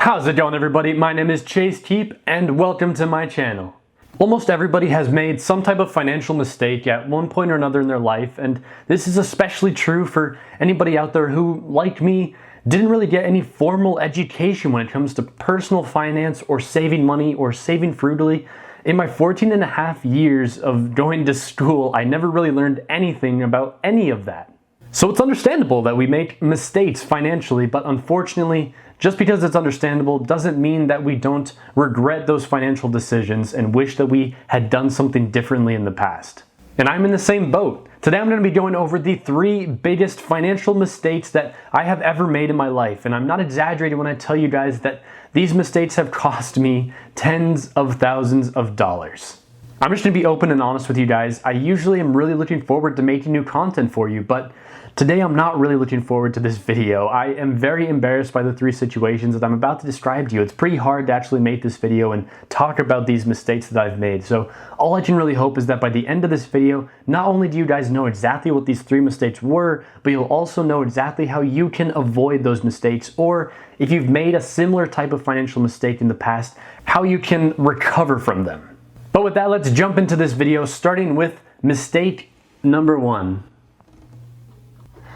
How's it going, everybody? My name is Chase Keep and welcome to my channel. Almost everybody has made some type of financial mistake at one point or another in their life, and this is especially true for anybody out there who, like me, didn't really get any formal education when it comes to personal finance or saving money or saving frugally. In my 14 and a half years of going to school, I never really learned anything about any of that. So it's understandable that we make mistakes financially, but unfortunately, just because it's understandable doesn't mean that we don't regret those financial decisions and wish that we had done something differently in the past. And I'm in the same boat. Today I'm going to be going over the 3 biggest financial mistakes that I have ever made in my life. And I'm not exaggerating when I tell you guys that these mistakes have cost me tens of thousands of dollars. I'm just going to be open and honest with you guys. I usually am really looking forward to making new content for you, but today I'm not really looking forward to this video. I am very embarrassed by the 3 situations that I'm about to describe to you. It's pretty hard to actually make this video and talk about these mistakes that I've made. So all I can really hope is that by the end of this video, not only do you guys know exactly what these 3 mistakes were, but you'll also know exactly how you can avoid those mistakes, or if you've made a similar type of financial mistake in the past, how you can recover from them. But with that, let's jump into this video, starting with mistake number 1.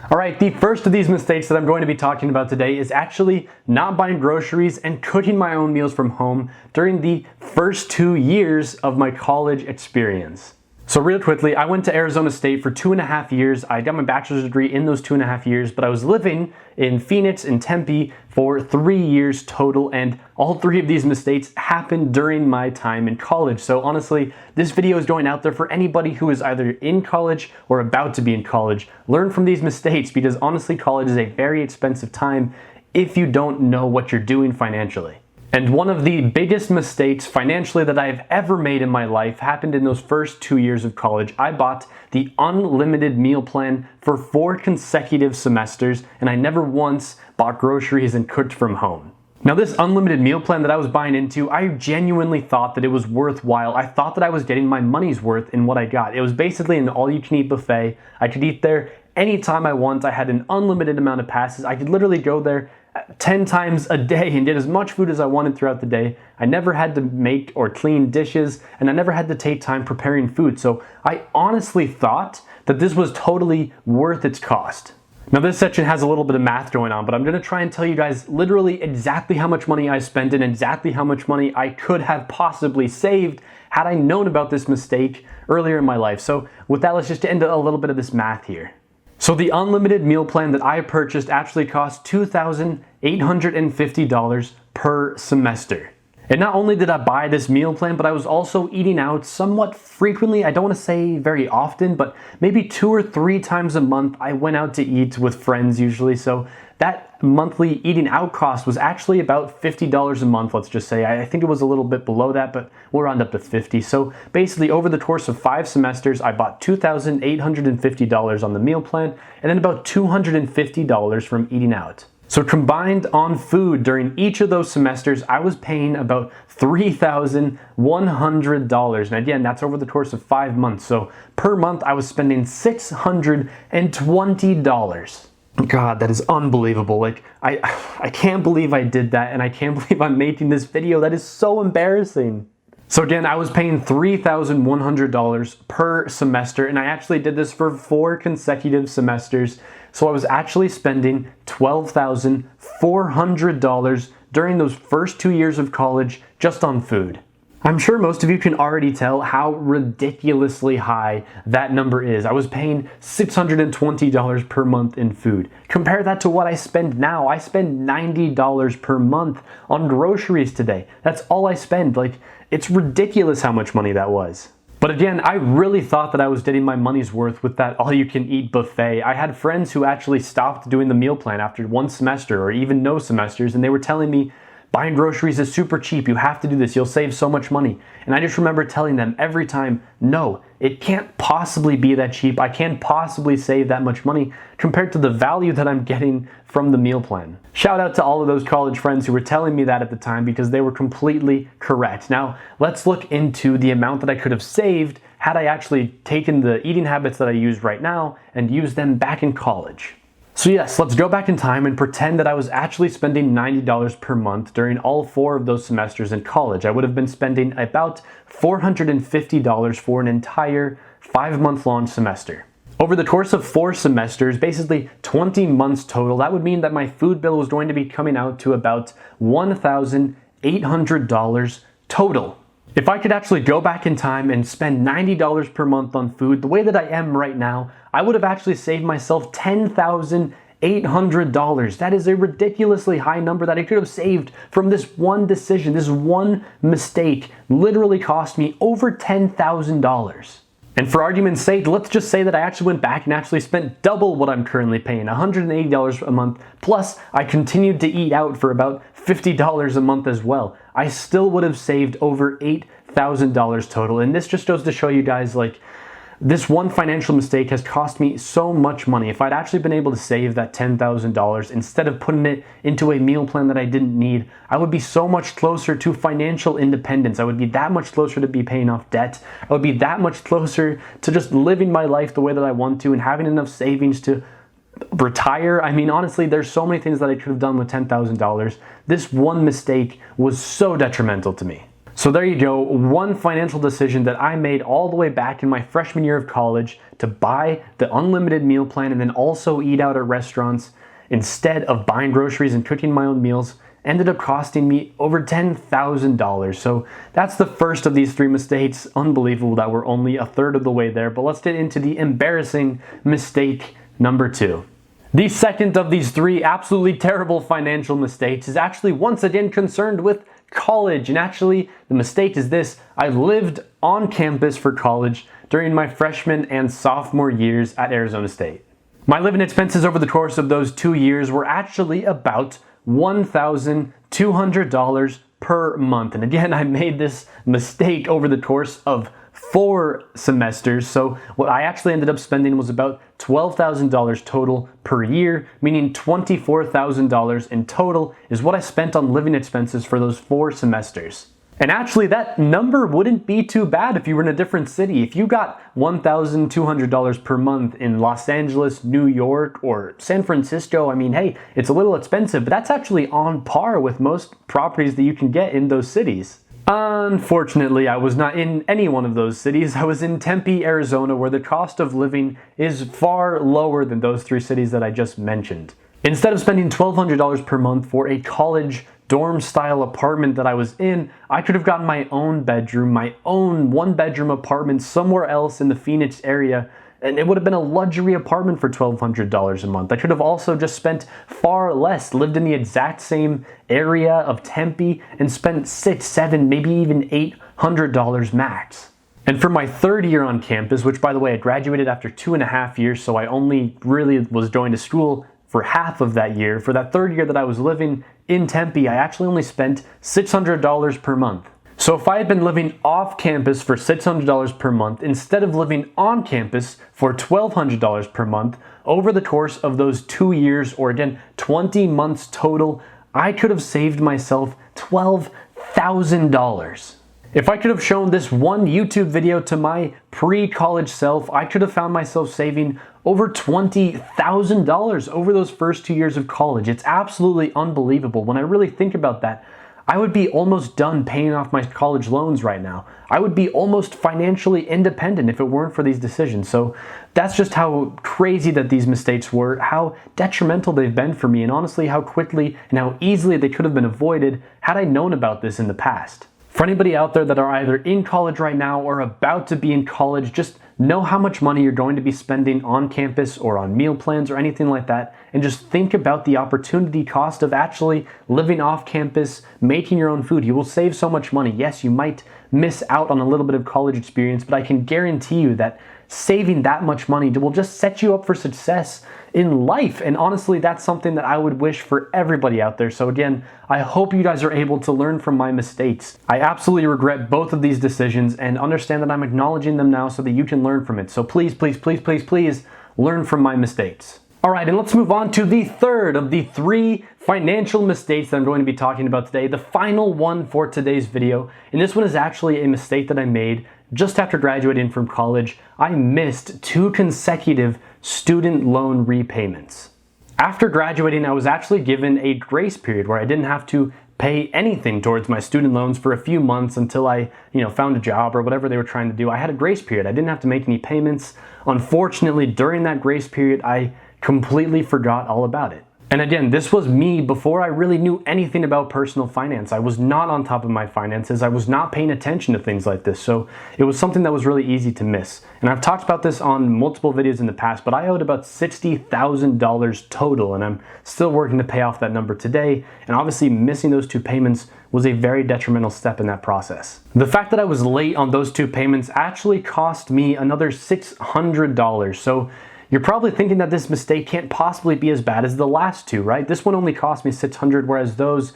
Alright, the first of these mistakes that I'm going to be talking about today is actually not buying groceries and cooking my own meals from home during the first 2 years of my college experience. So real quickly, I went to Arizona State for 2.5 years. I got my bachelor's degree in those 2.5 years, but I was living in Phoenix and Tempe for 3 years total, and all 3 of these mistakes happened during my time in college. So honestly, this video is going out there for anybody who is either in college or about to be in college. Learn from these mistakes, because honestly, college is a very expensive time if you don't know what you're doing financially. And one of the biggest mistakes financially that I've ever made in my life happened in those first 2 years of college. I bought the unlimited meal plan for 4 consecutive semesters, and I never once bought groceries and cooked from home. Now, this unlimited meal plan that I was buying into, I genuinely thought that it was worthwhile. I thought that I was getting my money's worth in what I got. It was basically an all-you-can-eat buffet. I could eat there anytime I want. I had an unlimited amount of passes. I could literally go there 10 times a day and get as much food as I wanted throughout the day. I never had to make or clean dishes, and I never had to take time preparing food. So I honestly thought that this was totally worth its cost. Now, this section has a little bit of math going on, but I'm going to try and tell you guys literally exactly how much money I spent and exactly how much money I could have possibly saved had I known about this mistake earlier in my life. So with that, let's just end a little bit of this math here. So the unlimited meal plan that I purchased actually cost $2,850 per semester. And not only did I buy this meal plan, but I was also eating out somewhat frequently. I don't want to say very often, but maybe 2 or 3 times a month I went out to eat with friends usually. So that monthly eating out cost was actually about $50 a month, let's just say. I think it was a little bit below that, but we'll round up to 50. So basically, over the course of 5 semesters, I bought $2,850 on the meal plan, and then about $250 from eating out. So combined on food during each of those semesters, I was paying about $3,100. And again, that's over the course of 5 months. So per month, I was spending $620. God, that is unbelievable. Like, I can't believe I did that, and I can't believe I'm making this video. That is so embarrassing. So again, I was paying $3,100 per semester, and I actually did this for 4 consecutive semesters. So I was actually spending $12,400 during those first 2 years of college just on food. I'm sure most of you can already tell how ridiculously high that number is. I was paying $620 per month in food. Compare that to what I spend now. I spend $90 per month on groceries today. That's all I spend. Like, it's ridiculous how much money that was. But again, I really thought that I was getting my money's worth with that all-you-can-eat buffet. I had friends who actually stopped doing the meal plan after 1 semester or even no semesters, and they were telling me, buying groceries is super cheap, you have to do this, you'll save so much money. And I just remember telling them every time, no, it can't possibly be that cheap, I can't possibly save that much money compared to the value that I'm getting from the meal plan. Shout out to all of those college friends who were telling me that at the time, because they were completely correct. Now, let's look into the amount that I could have saved had I actually taken the eating habits that I use right now and used them back in college. So yes, let's go back in time and pretend that I was actually spending $90 per month during all 4 of those semesters in college. I would have been spending about $450 for an entire 5-month-long semester. Over the course of 4 semesters, basically 20 months total, that would mean that my food bill was going to be coming out to about $1,800 total. If I could actually go back in time and spend $90 per month on food the way that I am right now, I would have actually saved myself $10,800. That is a ridiculously high number that I could have saved from this one decision. This one mistake literally cost me over $10,000. And for argument's sake, let's just say that I actually went back and actually spent double what I'm currently paying, $180 a month, plus I continued to eat out for about $50 a month as well. I still would have saved over $8,000 total, and this just goes to show you guys, like, this one financial mistake has cost me so much money. If I'd actually been able to save that $10,000 instead of putting it into a meal plan that I didn't need, I would be so much closer to financial independence. I would be that much closer to be paying off debt. I would be that much closer to just living my life the way that I want to and having enough savings to retire. I mean, honestly, there's so many things that I could have done with $10,000. This one mistake was so detrimental to me. So there you go, one financial decision that I made all the way back in my freshman year of college to buy the unlimited meal plan and then also eat out at restaurants instead of buying groceries and cooking my own meals ended up costing me over $10,000. So that's the first of these 3 mistakes. Unbelievable that we're only a third of the way there, but let's get into the embarrassing mistake number 2. The second of these 3 absolutely terrible financial mistakes is actually once again concerned with college. And actually, the mistake is this: I lived on campus for college during my freshman and sophomore years at Arizona State. My living expenses over the course of those 2 years were actually about $1,200 per month. And again, I made this mistake over the course of 4 semesters, so what I actually ended up spending was about $12,000 total per year, meaning $24,000 in total is what I spent on living expenses for those 4 semesters. And actually, that number wouldn't be too bad if you were in a different city. If you got $1,200 per month in Los Angeles, New York, or San Francisco, I mean, hey, it's a little expensive, but that's actually on par with most properties that you can get in those cities. Unfortunately, I was not in any one of those cities. I was in Tempe, Arizona, where the cost of living is far lower than those 3 cities that I just mentioned. Instead of spending $1,200 per month for a college dorm-style apartment that I was in, I could have gotten my own bedroom, my own 1-bedroom apartment somewhere else in the Phoenix area, and it would have been a luxury apartment for $1,200 a month. I could have also just spent far less, lived in the exact same area of Tempe, and spent $600, $700, maybe even $800 max. And for my 3rd year on campus, which by the way, I graduated after 2.5 years, so I only really was going to school for half of that year. For that 3rd year that I was living in Tempe, I actually only spent $600 per month. So if I had been living off campus for $600 per month instead of living on campus for $1,200 per month over the course of those 2 years, or again 20 months total, I could have saved myself $12,000. If I could have shown this one YouTube video to my pre-college self, I could have found myself saving over $20,000 over those first 2 years of college. It's absolutely unbelievable. When I really think about that, I would be almost done paying off my college loans right now. I would be almost financially independent if it weren't for these decisions. So that's just how crazy that these mistakes were, how detrimental they've been for me, and honestly how quickly and how easily they could have been avoided had I known about this in the past. For anybody out there that are either in college right now or about to be in college, just know how much money you're going to be spending on campus or on meal plans or anything like that, and just think about the opportunity cost of actually living off campus, making your own food. You will save so much money. Yes, you might miss out on a little bit of college experience, but I can guarantee you that saving that much money will just set you up for success in life. And honestly, that's something that I would wish for everybody out there. So again, I hope you guys are able to learn from my mistakes. I absolutely regret both of these decisions and understand that I'm acknowledging them now so that you can learn from it. So please, please, please, please, please learn from my mistakes. All right, and let's move on to the third of the 3 financial mistakes that I'm going to be talking about today, the final one for today's video. And this one is actually a mistake that I made just after graduating from college. I missed 2 consecutive student loan repayments. After graduating, I was actually given a grace period where I didn't have to pay anything towards my student loans for a few months until I, found a job or whatever they were trying to do. I had a grace period. I didn't have to make any payments. Unfortunately, during that grace period, I completely forgot all about it. And again, this was me before I really knew anything about personal finance. I was not on top of my finances. I was not paying attention to things like this. So it was something that was really easy to miss. And I've talked about this on multiple videos in the past, but I owed about $60,000 total, and I'm still working to pay off that number today. And obviously missing those two payments was a very detrimental step in that process. The fact that I was late on those two payments actually cost me another $600. So you're probably thinking that this mistake can't possibly be as bad as the last two, right? This one only cost me $600, whereas those,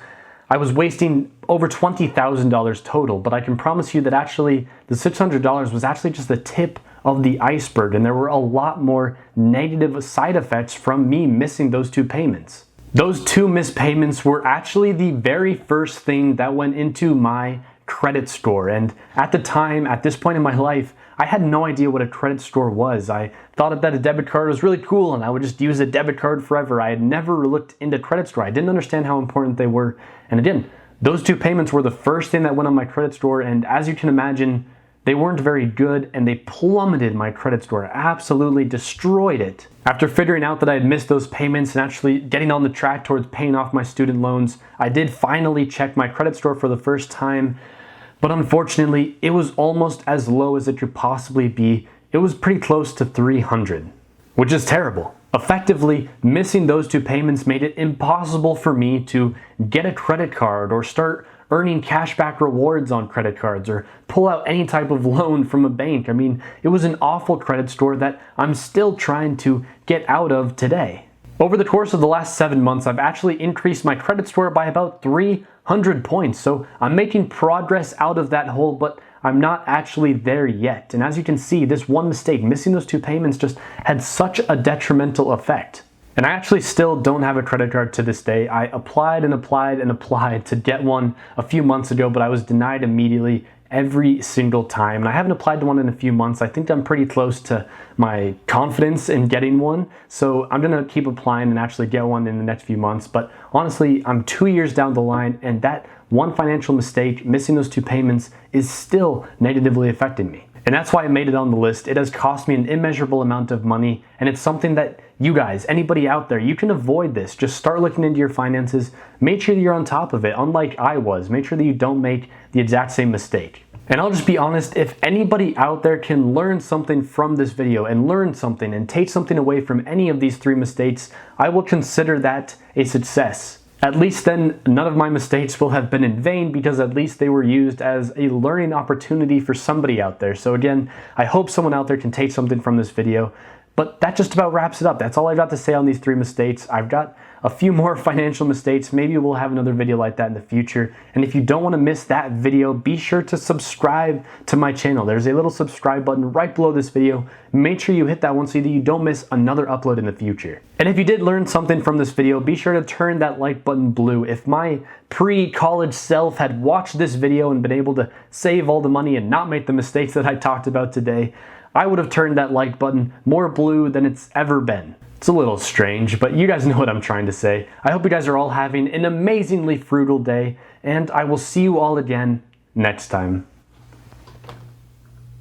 I was wasting over $20,000 total. But I can promise you that actually the $600 was actually just the tip of the iceberg, and there were a lot more negative side effects from me missing those two payments. Those two missed payments were actually the very first thing that went into my credit score. And at the time, at this point in my life, I had no idea what a credit score was. I thought that a debit card was really cool and I would just use a debit card forever. I had never looked into credit score. I didn't understand how important they were. And again, those two payments were the first thing that went on my credit score. And as you can imagine, they weren't very good and they plummeted my credit score, absolutely destroyed it. After figuring out that I had missed those payments and actually getting on the track towards paying off my student loans, I did finally check my credit score for the first time. But unfortunately, it was almost as low as it could possibly be. It was pretty close to 300, which is terrible. Effectively, missing those two payments made it impossible for me to get a credit card or start earning cashback rewards on credit cards or pull out any type of loan from a bank. I mean, it was an awful credit score that I'm still trying to get out of today. Over the course of the last 7 months, I've actually increased my credit score by about 300 points. So I'm making progress out of that hole, but I'm not actually there yet. And as you can see, this one mistake, missing those two payments, just had such a detrimental effect. And I actually still don't have a credit card to this day. I applied and applied and applied to get one a few months ago, but I was denied immediately every single time. And I haven't applied to one in a few months. I think I'm pretty close to my confidence in getting one. So I'm gonna keep applying and actually get one in the next few months. But honestly, I'm 2 years down the line and that one financial mistake, missing those two payments, is still negatively affecting me. And that's why I made it on the list. It has cost me an immeasurable amount of money, and it's something that you guys, anybody out there, you can avoid this. Just start looking into your finances. Make sure that you're on top of it, unlike I was. Make sure that you don't make the exact same mistake. And I'll just be honest, if anybody out there can learn something from this video and learn something and take something away from any of these 3 mistakes, I will consider that a success. At least then none of my mistakes will have been in vain, because at least they were used as a learning opportunity for somebody out there. So again, I hope someone out there can take something from this video. But that just about wraps it up. That's all I've got to say on these 3 mistakes. I've got a few more financial mistakes. Maybe we'll have another video like that in the future. And if you don't want to miss that video, be sure to subscribe to my channel. There's a little subscribe button right below this video. Make sure you hit that one so that you don't miss another upload in the future. And if you did learn something from this video, be sure to turn that like button blue. If my pre-college self had watched this video and been able to save all the money and not make the mistakes that I talked about today, I would have turned that like button more blue than it's ever been. It's a little strange, but you guys know what I'm trying to say. I hope you guys are all having an amazingly frugal day, and I will see you all again next time.